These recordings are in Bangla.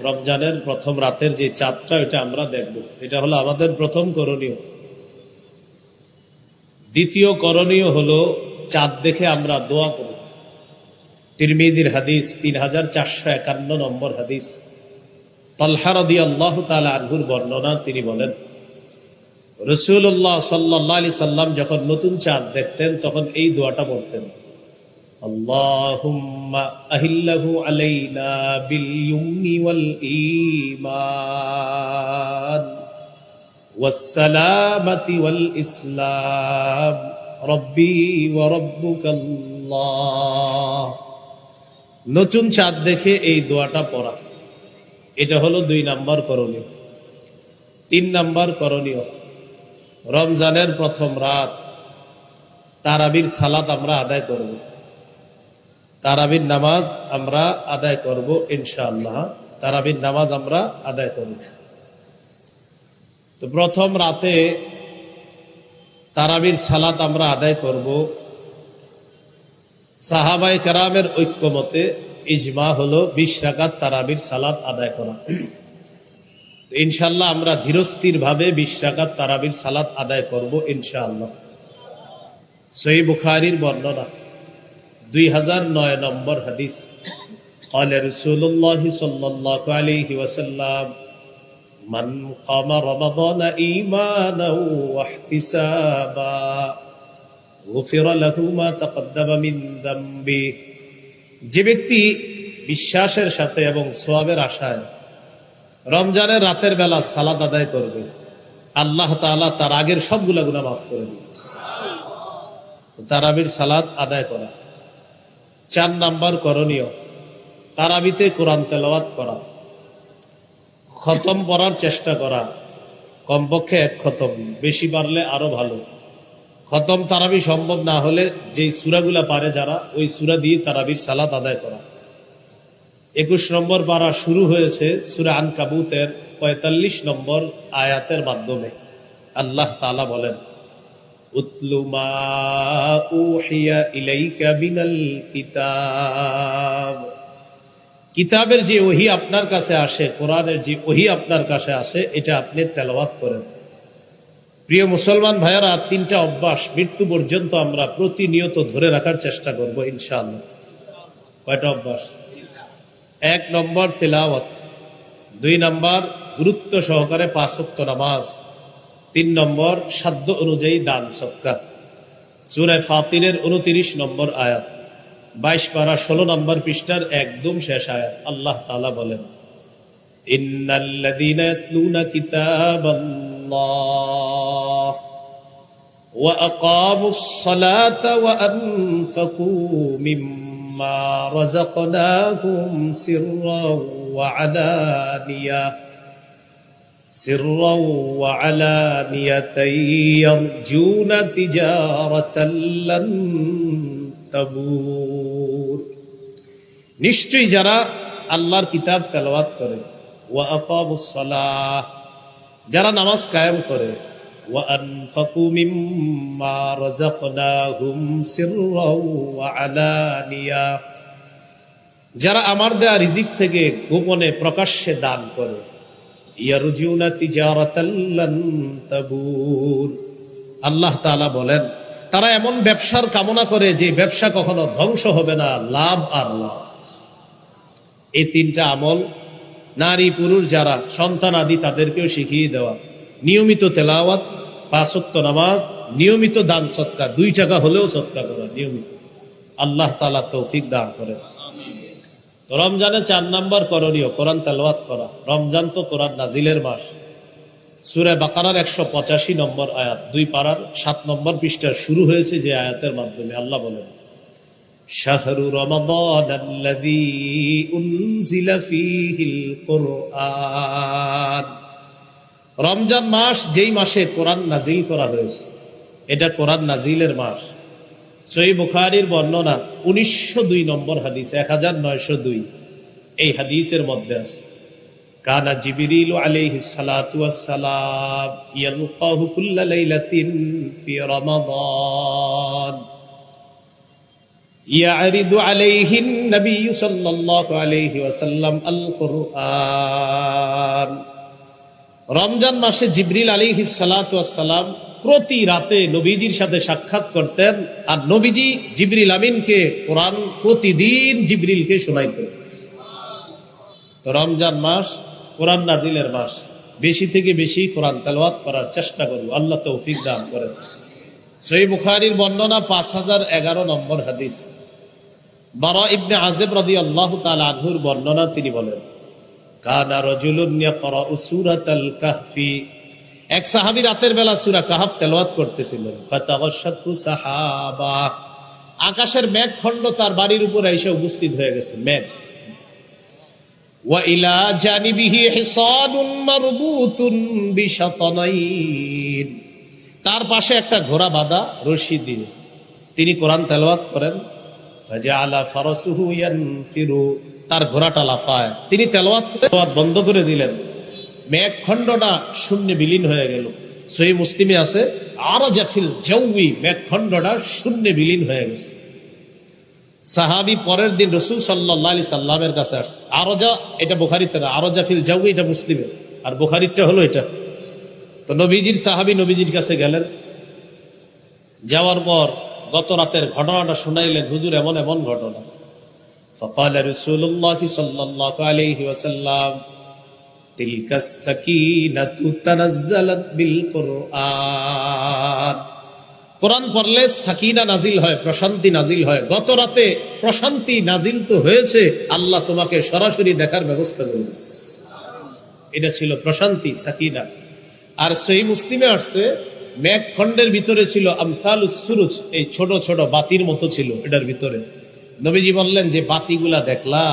রমজানের প্রথম রাতের যে চাঁদটা এটা আমরা দেখব। এটা হলো আমাদের প্রথম করণীয়। দ্বিতীয় করণীয় হলো চাঁদ দেখে আমরা দোয়া করব। তিরমিজির হাদিস 3451 নম্বর হাদিস, তালহা রাদিয়াল্লাহু তাআলা আনহুর বর্ণনা। তিনি বলেন, রাসূলুল্লাহ সাল্লাল্লাহু আলাইহি সাল্লাম যখন নতুন চাঁদ দেখতেন তখন এই দোয়াটা পড়তেন, আল্লাহুম্মা আহিল্লাহু আলাইনা বিল ইয়ুমনি ওয়াল ঈমান ওয়াস সালামাতি ওয়াল ইসলাম রব্বি ওয়া রাব্বুকাল্লাহ। নতুন চাঁদ দেখে এই দোয়াটা পড়া, এটা হলো 2 নাম্বার করণীয়। 3 নাম্বার করণীয়, রমজানের প্রথম রাত তারাবির সালাত আমরা আদায় করব। তারাবির নামাজ আমরা আদায় করব ইনশাআল্লাহ। তারাবির নামাজ আমরা আদায় করব। তো প্রথম রাতে তারাবির সালাত আমরা আদায় করব। সাহাবায়ে কেরামের ঐক্যমতে ইজমা হলো 20 রাকাত তারাবির সালাত আদায় করা। ইনশাআল্লাহ আমরা ধীরস্থির ভাবে 20 রাকাত তারাবির সালাত আদায় করব ইনশাআল্লাহ। সহিহ বুখারীর বর্ণনা 2009 নম্বর হাদিস, قال رسول الله صلى الله عليه وسلم من قام رمضان إيمانا واحتسابا غفر له ما تقدم من ذنبه। যে ব্যক্তি বিশ্বাসের সাথে এবং সওয়াবের আশায় রমজানের রাতের বেলা সালাত আদায় করবে, আল্লাহ তাআলা তার আগের সবগুলা গুনাহ মাফ করে দিবেন। তারাবির সালাত আদায় করা। 4 নাম্বার করণীয়, তারাবিতে কোরআন তেলাওয়াত করা, খতম পড়ার চেষ্টা করা, কমপক্ষে 1 খতম, বেশি পারলে আরো ভালো। খতম তারাবি সম্ভব না হলে যে সূরাগুলা পারে যারা, ওই সূরা দিয়ে তারাবির সালাত আদায় করা। 21 নম্বর পারা শুরু হয়েছে সূরা আনকাবুতের 45 নম্বর আয়াতের মাধ্যমে। আল্লাহ তাআলা বলেন, উতলু মা উহিয়া ইলাইকা মিনাল কিতাব। কিতাবের যে ওহী আপনার কাছে আসে, কোরআনের যে ওহী আপনার কাছে আসে, এটা আপনি তেলাওয়াত করেন। প্রিয় মুসলমান ভাইয়েরা, 3টা অভ্যাস মৃত্যু পর্যন্ত আমরা প্রতিনিয়ত ধরে রাখার চেষ্টা করব ইনশাআল্লাহ। কয়টা অভ্যাস? 1 নম্বর তেলাওয়াত, 2 নম্বর গুরুত্ব সহকারে 5 ওয়াক্ত নামাজ, 3 নম্বর সাধ্য অনুযায়ী দান সদকা। সূরা ফাতিরের 29 নম্বর আয়াত, 22 পারা 16 নম্বর পৃষ্ঠার একদম শেষ আয়াত। আল্লাহ তাআলা বলেন, ইন্নাল্লাযীনা ইয়াতলুনা কিতাবাল্লাহ ওয়া আকামুস সালাতা ওয়া আনফাকু মিম্মা রাযাকনাহুম সিররাও ওয়া আলানিয়াতান ইয়ারজুনা তিজারাতান লান তাবুর। নিশ্চয়ই যারা আল্লাহর কিতাব তেলাওয়াত করে, ওয়া আকামুস সালাহ, যারা নামাজ কায়েম করে, ওয়া আনফাকু মিম্মা রাযাকনাহুম সিররাও ওয়া আলানিয়া, যারা আমার দেয়া রিজিক থেকে গোপনে প্রকাশ্যে দান করে, ইয়ারজুনা তিজারাতান লান তাবুর। আল্লাহ তাআলা বলেন, তারা এমন ব্যবসার কামনা করে যে ব্যবসা কখনো ধ্বংস হবে না, লাভ আর লাভ। এই 3টা আমল নারী পুরুষ যারা সন্তান আদি তাদেরকেও শিখিয়ে দেওয়া। নিয়মিত তেলাওয়াত, 5 ওয়াক্ত নামাজ, নিয়মিত দান সদকা, 2 টাকা হলেও সদকা করা নিয়মিত। আল্লাহ তাআলা তৌফিক দান করেন। তো রমজানে 4 নাম্বার করণীয় কোরআন তেলাওয়াত করা। রমজান তো কোরআন নাজিলের মাস। সূরা বাকারার 185 নম্বর আয়াত, 2 পারার 7 নম্বর পৃষ্ঠা শুরু হয়েছে যে আয়াতের মাধ্যমে। আল্লাহ বলেন, শাহরু রমাদানাল্লাযী উনজিলা ফীহিল কুরআন। রমজান মাস যেই মাসে কোরআন নাজিল করা হয়েছে, এটা কোরআন নাজিলের মাস। সহিহ বুখারীর বর্ণনা 1902 নম্বর হাদিস, 1902 এই হাদিসের মধ্যে আছে, কানা জিবরিল আলাইহিস সালাতু ওয়াস সালাম ইয়ালকাহু কুল্লা লাইলাতিন ফি রমাদান। ইয়ারিদু আলাইহিন নবী সাল্লাল্লাহু আলাইহি ওয়াসাল্লাম আল কুরআন। রমজান মাসে জিবরিল আলাইহিস সালাতু ওয়াস সালাম প্রতি রাতে নবীজির সাথে সাক্ষাৎ করতেন, আর নবীজি জিবরিল আমিনকে কোরআন প্রতিদিন জিবরিলকে শোনাইতেন। তো রমজান মাস কোরআন নাজিলের মাস, বেশি থেকে বেশি কোরআন তেলাওয়াত করার চেষ্টা করব, আল্লাহ তৌফিক দান করেন। সহিহ বুখারীর বর্ণনা 5011 নম্বর হাদিস, বারা ইবনে আযিব রাদিয়াল্লাহু তাআলা আনহুর বর্ণনা, তিনি বলেন, কানা রাজুলুন ইয়াকরাউ সূরাতাল কাহফি, এক সাহাবী রাতের বেলা সূরা কাহফ তেলাওয়াত করতেছিলেন। ফাতাগাশশাতহু সাহাবা, আকাশের মেঘখণ্ড তার বাড়ির উপরে এসে উপস্থিত হয়ে গেছে, মেঘ। ওয়া ইলা জানিবিহি হিসানুন মারবুতুন বিশাতানাইন, তার পাশে একটা ঘোড়া বাঁধা রশি দিয়ে তিনি কোরআন তেলাওয়াত করেন। ফাজআলা ফারাসুহু ইয়ানফিরু, তার ঘোড়াটা লাফায়, তিনি তেলাওয়াত বন্ধ করে দিলেন, মেঘখণ্ডটা শূন্যে বিলীন হয়ে গেল। সহিহ মুসলিমে আছে আরজা ফিল জাওয়ি, মেঘখণ্ডটা শূন্যে বিলীন হয়ে গেছে। সাহাবী পরের দিন রাসূল সাল্লাল্লাহু আলাইহি সাল্লামের কাছে আসছে। আরজা এটা বুখারীতে না, আরজা ফিল জাওয়ি এটা মুসলিমে, আর বুখারীরটা হলো এটা। তো নবীজির সাহাবী নবীজির কাছে গেলেন, যাওয়ার পর গত রাতের ঘটনাটা শুনাইলেন, হুজুর এমন এমন ঘটনা। ফাকালা রাসূলুল্লাহ সাল্লাল্লাহু আলাইহি ওয়াসাল্লাম তিলকাস সাকিনাতু তানাজ্জালাত বিল কুরআন, কোরআন পড়লে সাকিনা নাজিল হয়, প্রশান্তি নাজিল হয়। গত রাতে প্রশান্তি নাজিল তো হয়েছে, আল্লাহ তোমাকে সরাসরি দেখার ব্যবস্থা করেছে। এটা ছিল প্রশান্তি, সাকিনা। আর সহিহ মুসলিমে আসছে মেঘখণ্ডের ভিতরে ছিল আমসালুস সুরুজ, এই ছোট ছোট বাতির মতো ছিল এটার ভিতরে। নবীজি বললেন যে বাতিগুলা দেখলা,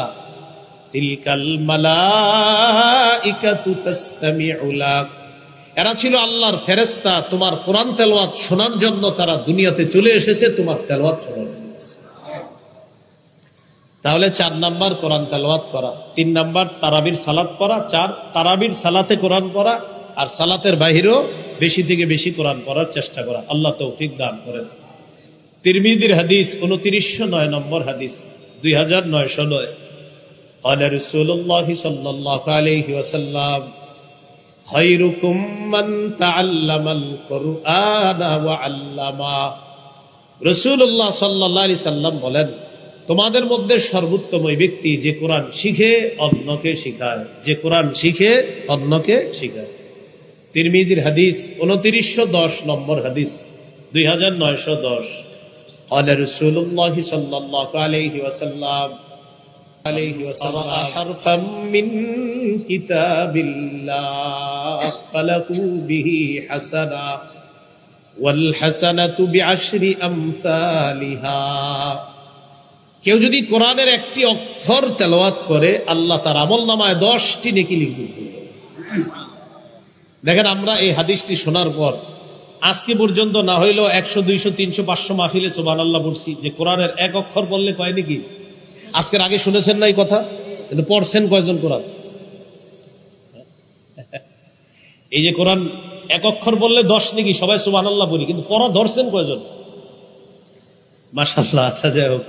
তিলকাল মালাইকাতু তাসতামিউ লাক, এরা ছিল আল্লাহর ফেরেশতা, তোমার কোরআন তেলাওয়াত শোনার জন্য তারা দুনিয়াতে চলে এসেছে, তোমার তেলাওয়াত শোনার জন্য। তাহলে 4 নাম্বার কোরআন তেলাওয়াত করা, 3 নাম্বার তারাবির সালাত পড়া, 4 তারাবির সালাতে কোরআন পড়া, আর সালাতের বাহিরেও বেশি থেকে বেশি কোরআন পড়ার চেষ্টা করা। আল্লাহ তৌফিক দান করেন। তিরমিজির হাদিস 2909 নম্বর হাদিস, 2909, قال رسول الله صلى الله عليه وسلم خيركم من تعلم القرآن وعلمه। রাসূলুল্লাহ সাল্লাল্লাহু আলাইহি সাল্লাম বলেন, তোমাদের মধ্যে সর্বোত্তম ওই ব্যক্তি যে কোরআন শিখে অন্যকে শিখায়, যে কোরআন শিখে অন্যকে শিখায়। তিরমিজির হাদিস 2910 নম্বর হাদিস, 2910, قال رسول الله صلى الله عليه وسلم قرأ حرفا من كتاب الله فله به حسنة والحسنة بعشر أمثالها। কেউ যদি কোরআনের একটি অক্ষর তেলাওয়াত করে, আল্লাহ তার আমলনামায় 10টি নেকি লিখবে। দেখেন, আমরা এই হাদিসটি শোনার পর আজকে পর্যন্ত না হইলেও 100, 200, 300, 500 মাহফিলে সুবহানাল্লাহ পড়ছি যে কোরআনের এক অক্ষর বললে কয় নাকি। আজকের আগে শুনেছেন না এই কথা, কিন্তু পড়ছেন কয়জন কোরআন? এই যে কোরআন এক অক্ষর বললে 10 নাকি, সবাই সুবহানাল্লাহ বলি, কিন্তু পড়া ধরছেন কয়জন? মাশাআল্লাহ। আচ্ছা, যাই হোক,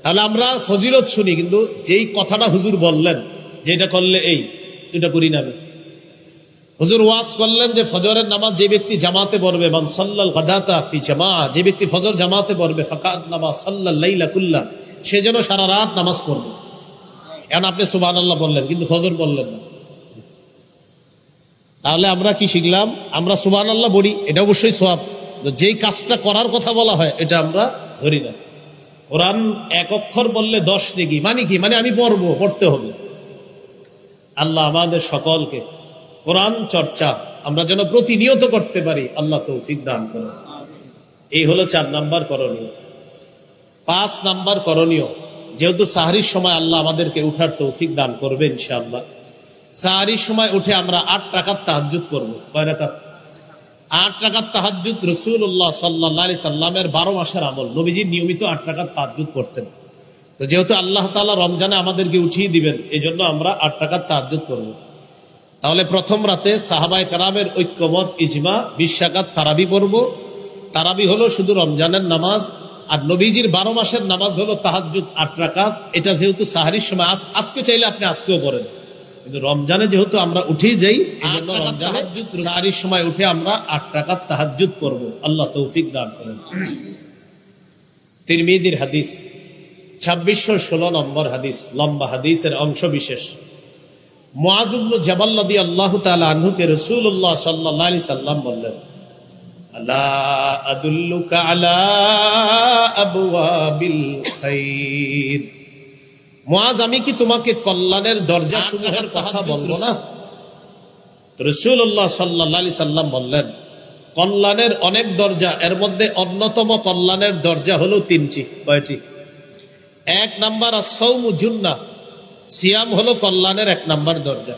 তাহলে আমরা ফজিলত শুনি, কিন্তু যেই কথাটা হুজুর বললেন যেটা করলে এটা করি না। হুজুর ওয়াজ করলেন যে ফজরের নামাজ যে ব্যক্তি জামাতে পড়বে, মান সাল্লাল গাদাতা ফি জামাআ, যে ব্যক্তি ফজর জামাতে পড়বে, ফাকান্নামা সাল্লাল লাইলা কুল্লা, সে যেন সারা রাত নামাজ পড়বে। এখন আপনি সুবহানাল্লাহ বললেন কিন্তু ফজর বললেন না, তাহলে আমরা কি শিখলাম? আমরা সুবহানাল্লাহ বলি, এটা অবশ্যই সওয়াব, যেই কাজটা করার কথা বলা হয় এটা আমরা ধরি না। কোরআন এক অক্ষর বললে 10 নেকি, মানে কি? মানে আমি পড়তে হবে। আল্লাহ আমাদের সকলকে কোরআন চর্চা আমরা যেন প্রতিনিয়ত করতে পারি, আল্লাহ তৌফিক দান করেন। এই হলো 4 নাম্বার করণীয়। 5 নাম্বার করণীয়, যেহেতু সাহরির সময় আল্লাহ আমাদেরকে উঠার তৌফিক দান করবে ইনশাআল্লাহ, সাহরির সময় উঠে আমরা 8 রাকাত তাহাজ্জুদ করবো। কয় রাকাত? 8 রাকাত তাহাজ্জুদ। রাসূলুল্লাহ সাল্লাল্লাহু আলাইহি সাল্লামের 12 মাসের আমল, নবীজি নিয়মিত 8 রাকাত তাহাজ্জুদ করতেন। তো যেহেতু আল্লাহ তাআলা রমজানে আমাদেরকে উঠিয়ে দিবেন, এই জন্য আমরা 8 রাকাত তাহাজ্জুদ করবো। তাহলে প্রথম রাতে সাহাবায়ে কেরামের ঐক্যমত, ইজমা, 20 রাকাত তারাবি পড়বো। তারাবি হলো শুধু রমজানের নামাজ, আর নবীজির 12 মাসের নামাজ হলো তাহাজ্জুদ 8 রাকাত। এটা যেহেতু সাহারির সময়, আজকে চাইলে আপনি আজকেও পড়েন, কিন্তু রমজানে যেহেতু আমরা উঠেই যাই, এই জন্য রমজানে সাহারির সময় উঠে আমরা 8 রাকাত তাহাজ্জুদ পড়বো। আল্লাহ তৌফিক দান করেন। তিরমিজির হাদিস 2616 নম্বর হাদিস, লম্বা হাদিসের অংশ বিশেষ। মুআজ ইবনে জাবাল রাদিয়াল্লাহু তাআলা আনহুকে রাসূলুল্লাহ সাল্লাল্লাহু আলাইহি সাল্লাম বললেন, আলা আদুল্লুকা আলা আবওয়াবিল খাইর। মুআজ, আমি কি তোমাকে কল্যাণের দরজা সমূহের কথা বলবো না? রাসূলুল্লাহ সাল্লাল্লাহু আলাইহি সাল্লাম বললেন, কল্যাণের অনেক দরজা, এর মধ্যে অন্যতম কল্যাণের দরজা হলো 3টি। কয়টি? 1 নাম্বার as-সাওমু জুন্নাহ, সিয়াম হলো কল্যাণের 1 নাম্বার দরজা।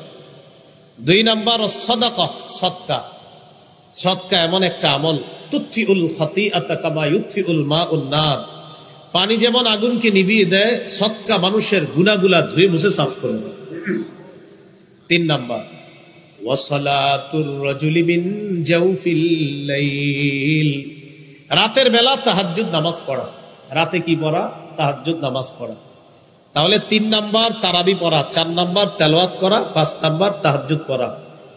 2 নাম্বার as-সাদাকা, সদকা। সদকা এমন একটা আমল, তুতফিউল খাতিআতা কামা ইউতফিউল মাউন নার। পানি যেমন আগুনকে নিভিয়ে দেয়, সদকা মানুষের গুনাহগুলা ধুয়ে মুছে সাফ করে দেয়। 3 নাম্বার ওয়াসালাতুর রাজুলি মিন জাওফিল লাইল, রাতের বেলা তাহাজ্জুদ নামাজ পড়া। রাতে কি পড়া? তাহাজ্জুদ নামাজ পড়া। তাহলে 3 নাম্বার তারাবি পড়া, 4 নাম্বার তেলাওয়াত করা, 5 নাম্বার তাহাজ্জুদ পড়া।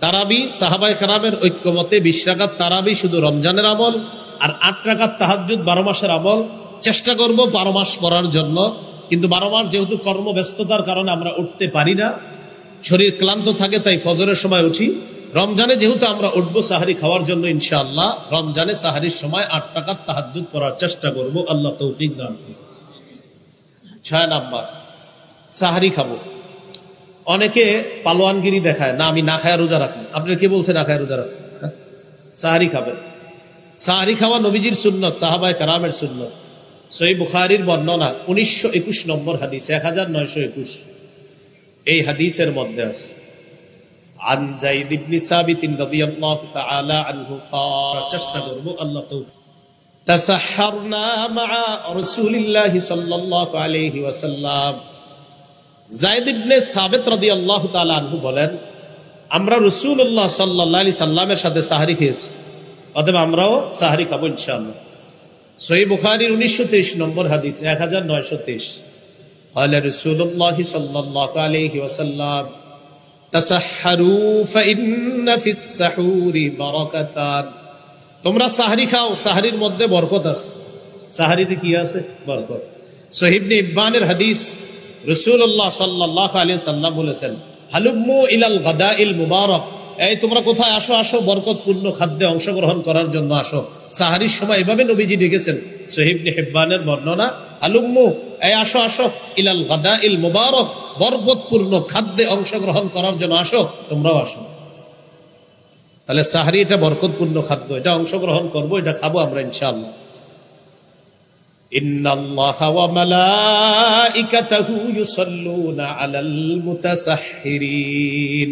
তারাবি সাহাবায়ে কেরামের ঐক্যমতে 20 রাকাত তারাবি শুধু রমজানের আমল, আর 8 রাকাত তাহাজ্জুদ 12 মাসের আমল। চেষ্টা করব 12 মাস পড়ার জন্য, কিন্তু 12 মাস যেহেতু কর্মব্যস্ততার কারণে আমরা উঠতে পারি না, শরীর ক্লান্ত থাকে, তাই ফজরের সময় উঠি। রমজানে যেহেতু আমরা উঠবো সাহারি খাওয়ার জন্য, ইনশাআল্লাহ রমজানে সাহারির সময় 8 রাকাত তাহাজ্জুদ পড়ার চেষ্টা করব। আল্লাহ তৌফিক দান করুন। 6 নাম্বার সাহারি খাবো। অনেকে পালোয়ানগিরি দেখায়, না আমি না খায়া রোজা রাখি। আপনার কে বলছে না খায়া রোজা রাখি? সাহারি খাবেন। সাহারি খাওয়া নবীজির সুন্নত, সাহাবায়ে কেরামের সুন্নত। সহিহ বুখারীর বর্ণনা 1921 নম্বর হাদিস, 1921 এই হাদিসের মধ্যে আছে, আন যায়েদ ইবনে সাবিত রাদিয়াল্লাহু তাআলা আনহু قال, চেষ্টা করব আল্লাহ তৌফিক। তাসাহহারনা মা রাসূলিল্লাহি সাল্লাল্লাহু আলাইহি ওয়াসাল্লাম। যায়েদ ইবনে সাবিত রাদিয়াল্লাহু তাআলা আনহু বলেন, আমরা রাসূলুল্লাহ সাল্লাল্লাহু আলাইহি সাল্লামের সাথে সাহরি খেয়েছি, অতএব আমরাও সাহরি খাবো ইনশাআল্লাহ। সহিহ বুখারীর 1923 নম্বর হাদিস, 1923 قال رسول الله صلى الله عليه وسلم تسحروا فإن في السحور بركتان। তোমরা সাহরি খাও, সাহরির মধ্যে বরকত আছে। সাহরিতে কি আছে? বরকত। সহিহ ইবনে ইব্বানের হাদিস, রাসূলুল্লাহ সাল্লাল্লাহু আলাইহি সাল্লাম বলেছেন, হালুম্মু ইলাল গাদাইল মুবারাক, এই তোমরা কোথায়? আসো আসো, বরকতপূর্ণ খাদ্যে অংশগ্রহণ করার জন্য আসো। সাহারির সময় এভাবে নবীজি ডেকেছেন। সহিহ ইবনে হিব্বানের বর্ণনা, হালুম্মু, এই আসো আসো, ইলাল গাদাইল মুবারাক, বরকতপূর্ণ খাদ্যে অংশগ্রহণ করার জন্য আসো, তোমরাও আসো। তাহলে সাহারি এটা বরকতপূর্ণ খাদ্য, এটা অংশগ্রহণ করব, এটা খাবো আমরা ইনশাআল্লাহ। ইন্নাল্লাহা ওয়া মালাইকাতাহু ইউসাল্লুনা আলাল মুতাসাহহিরিন।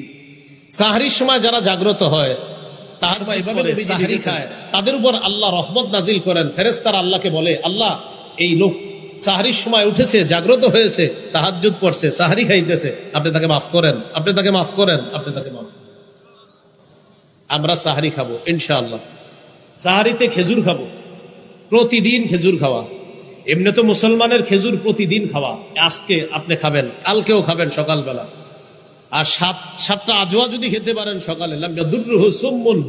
সাহরির সময় যারা জাগ্রত হয়, সাহরি খায়, তাদের উপর আল্লাহ রহমত নাজিল করেন। ফেরেশতারা আল্লাহকে বলে, আল্লাহ এই লোক সাহরির সময় উঠেছে, জাগ্রত হয়েছে, তাহাজ্জুদ পড়ছে, সাহরি খাইতেছে, আপনি তাকে মাফ করেন, আপনি তাকে মাফ করেন, আপনি তাকে মাফ করেন। আমরা সাহরি খাবো ইনশাআল্লাহ। সাহরিতে খেজুর খাবো, প্রতিদিন খেজুর খাওয়া। এমনি তো মুসলমানের খেজুর প্রতিদিন খাওয়া, আজকে আপনি খাবেন, কালকেও খাবেন সকালবেলা। আর 7টা আজওয়া যদি খেতে পারেন সকালে,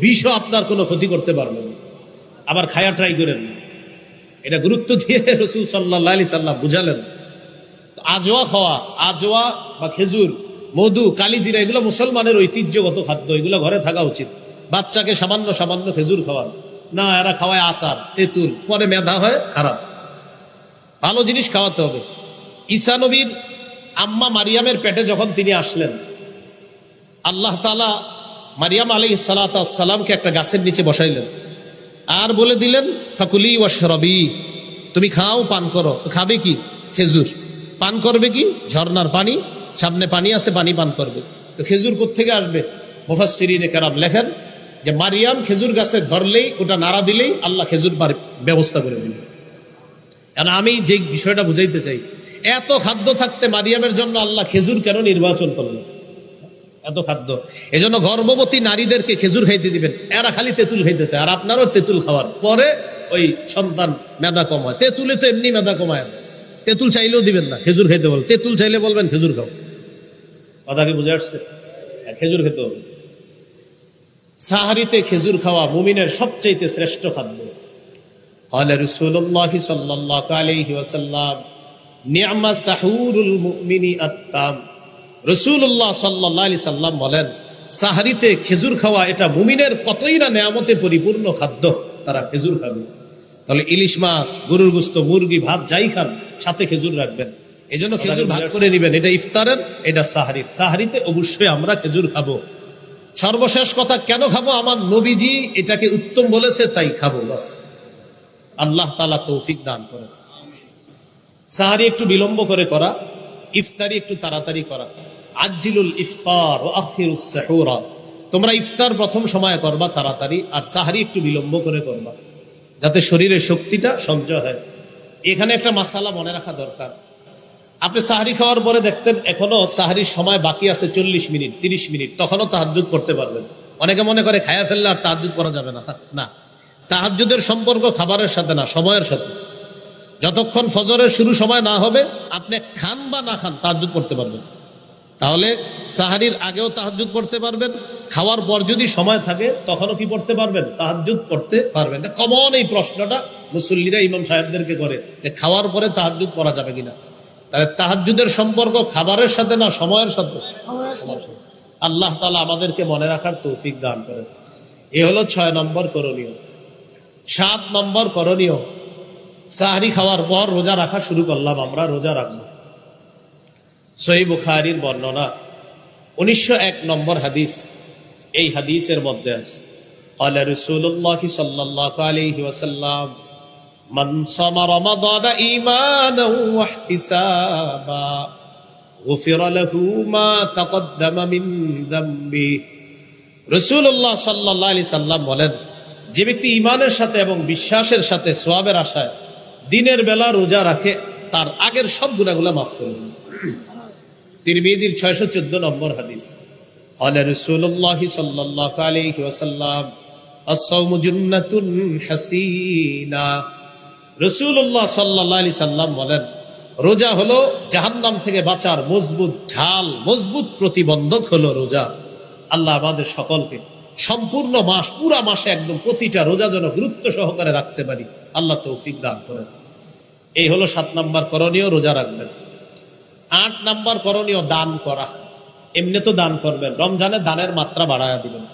বিষও আপনার কোনো ক্ষতি করতে পারবে না। আবার খায়া ট্রাই করেন, এটা গুরুত্ব দিয়ে রাসূল সাল্লাল্লাহু আলাইহি সাল্লাম বুঝালেন। আজওয়া খাওয়া, আজওয়া বা খেজুর, মধু, কালিজিরা, এগুলো মুসলমানের ঐতিহ্যগত খাদ্য, এগুলো ঘরে থাকা উচিত। বাচ্চাকে সামান্য সামান্য খেজুর খাওয়ান না, এরা খাওয়ায় আচার, তেঁতুল, পরে মেধা হয় খারাপ। ভালো জিনিস খাওয়াতে হবে। ঈসা নবীর আম্মা মারিয়ামের পেটে যখন তিনি আসলেন, আল্লাহ তাআলা মারিয়াম আলাইহিস সালাতু ওয়াস সালামকে একটা গাছের নিচে বসাইলেন আর বলে দিলেন, ফাকুলি ওয়াশরাবি, তুমি খাও, পান করো। তো খাবে কি? খেজুর। পান করবে কি? ঝর্ণার পানি, সামনে পানি আছে, পানি পান করবে। তো খেজুর কোত্থেকে আসবে? মুফাসসিরিনে কেরাম লেখেন যে মারিয়াম খেজুর গাছে ধরলেই, ওটা নাড়া দিলেই আল্লাহ খেজুর ব্যবস্থা করে দিলেন। কারণ আমি যে বিষয়টা বুঝাইতে চাই, এত খাদ্য থাকতে মারিয়ামের জন্য আল্লাহ খেজুর কেন নির্বাচন করলেন? এত খাদ্য, এজন্য গর্ভবতী নারীদেরকে খেজুর খাইতে দিবেন। এরা খালি তেঁতুল খাইতে চায়, আর আপনারও তেঁতুল খাওয়ার পরে ওই সন্তান মেধা কম হয়। তেঁতুলে তো এমনি মেধা কমায় না, তেঁতুল চাইলেও দিবেন না, খেজুর খেতে বল। তেঁতুল চাইলে বলবেন খেজুর খাও। কথা কি বুঝে আসছে? খেজুর খেতে হবে। সাহারিতে খেজুর খাওয়া মুমিনের সবচেয়ে শ্রেষ্ঠ খাদ্য। قال رسول الله صلى الله عليه وسلم نعم سحور المؤمن التام। রাসূলুল্লাহ সাল্লাল্লাহু আলাইহি সাল্লাম বলেন, সাহারিতে খেজুর খাওয়া এটা মুমিনের কতই না নেয়ামতে পরিপূর্ণ খাদ্য, তারা খেজুর খাবে। তাহলে ইলিশ মাছ, গরুর গোশত, মুরগি, ভাত যাই খান, সাথে খেজুর রাখবেন। এই জন্য খেজুর ভাগ করে নিবেন, এটা ইফতারের, এটা সাহারির। সাহারিতে অবশ্যই আমরা খেজুর খাবো। সর্বশেষ কথা, কেন খাবো? আমার নবীজি এটাকে উত্তম বলেছে, তাই খাবো, বাস। আল্লাহ তাআলা তৌফিক দান করেন। সাহারি একটু বিলম্ব করে করা, ইফতারি একটু তাড়াতাড়ি করা। আজ্জিলুল ইফতার ওয়া আখিরুস সাহুরা। তোমরা ইফতার প্রথম সময়ে করবা তাড়াতাড়ি, আর সাহারি একটু বিলম্ব করে করবা, যাতে শরীরের শক্তিটা সঞ্চয় হয়। এখানে একটা মাসালা মনে রাখা দরকার। আপনি সাহারি খাওয়ার পরে দেখতেন এখনো সাহারির সময় বাকি আছে 40 মিনিট 30 মিনিট, তখনও তাহাজ্জুদ করতে পারবেন। অনেকে মনে করে খায়া ফেললে আর তাহাজ্জুদ করা যাবে না। না, তাহাজ্জুদের সম্পর্ক খাবারের সাথে না, সময়ের সাথে। যতক্ষণ ফজরের শুরু সময় না হবে, আপনি খান বা না খান তাহাজ্জুদ করতে পারবেন। তাহলে সাহারির আগেও তাহাজ্জুদ করতে পারবেন, খাওয়ার পর যদি সময় থাকে তখনও কি করতে পারবেন? তাহাজ্জুদ করতে পারবেন। কমন এই প্রশ্নটা মুসল্লিরা ইমাম সাহেবদেরকে করে যে খাওয়ার পরে তাহাজ্জুদ করা যাবে কিনা। তাহলে তাহাজ্জুদের সম্পর্ক খাবারের সাথে না, সময়ের সাথে। আল্লাহ তাআলা আমাদেরকে মনে রাখার তৌফিক দান করেন। এ হলো 6 নম্বর করণীয়। 7 নম্বর করণীয়, সাহরি খাওয়ার পর রোজা রাখা শুরু করলাম, আমরা রোজা রাখবো। সহিহ বুখারীর বর্ণনা 1901 নম্বর হাদিস। এই হাদিসের মধ্যে আছে, قال رسول الله صلى الله عليه وسلم من صام رمضان إيمانا واحتسابا غفر له ما تقدم من ذنبه। রাসূলুল্লাহ সাল্লাল্লাহু আলাইহি সাল্লাম বলেন, যে ব্যক্তি ঈমানের সাথে এবং বিশ্বাসের সাথে সওয়াবের আশায় দিনের বেলা রোজা রাখে, তার আগের সব গুনাহগুলো মাফ করে দেন। তিরমিজির 614 নম্বর হাদিস। قال رسول الله صلى الله عليه وسلم الصوم جنة حسينة। রাসূলুল্লাহ সাল্লাল্লাহু আলাইহি সাল্লাম বলেন, রোজা হলো জাহান্নাম থেকে বাঁচার মজবুত ঢাল, মজবুত প্রতিবন্ধক হলো রোজা। আল্লাহ আমাদের সকলকে সম্পূর্ণ মাস, পুরা মাসে একদম প্রতিটা রোজা যেন গুরুত্ব সহকারে রাখতে পারি, আল্লাহ তৌফিক দান করেন। এই হলো 7 নম্বর করণীয়, রোজা রাখবেন। 8 নম্বর করণীয়, দান করা। এমনি তো দান করবেন, রমজানে দানের মাত্রা বাড়ায়া দিবেন।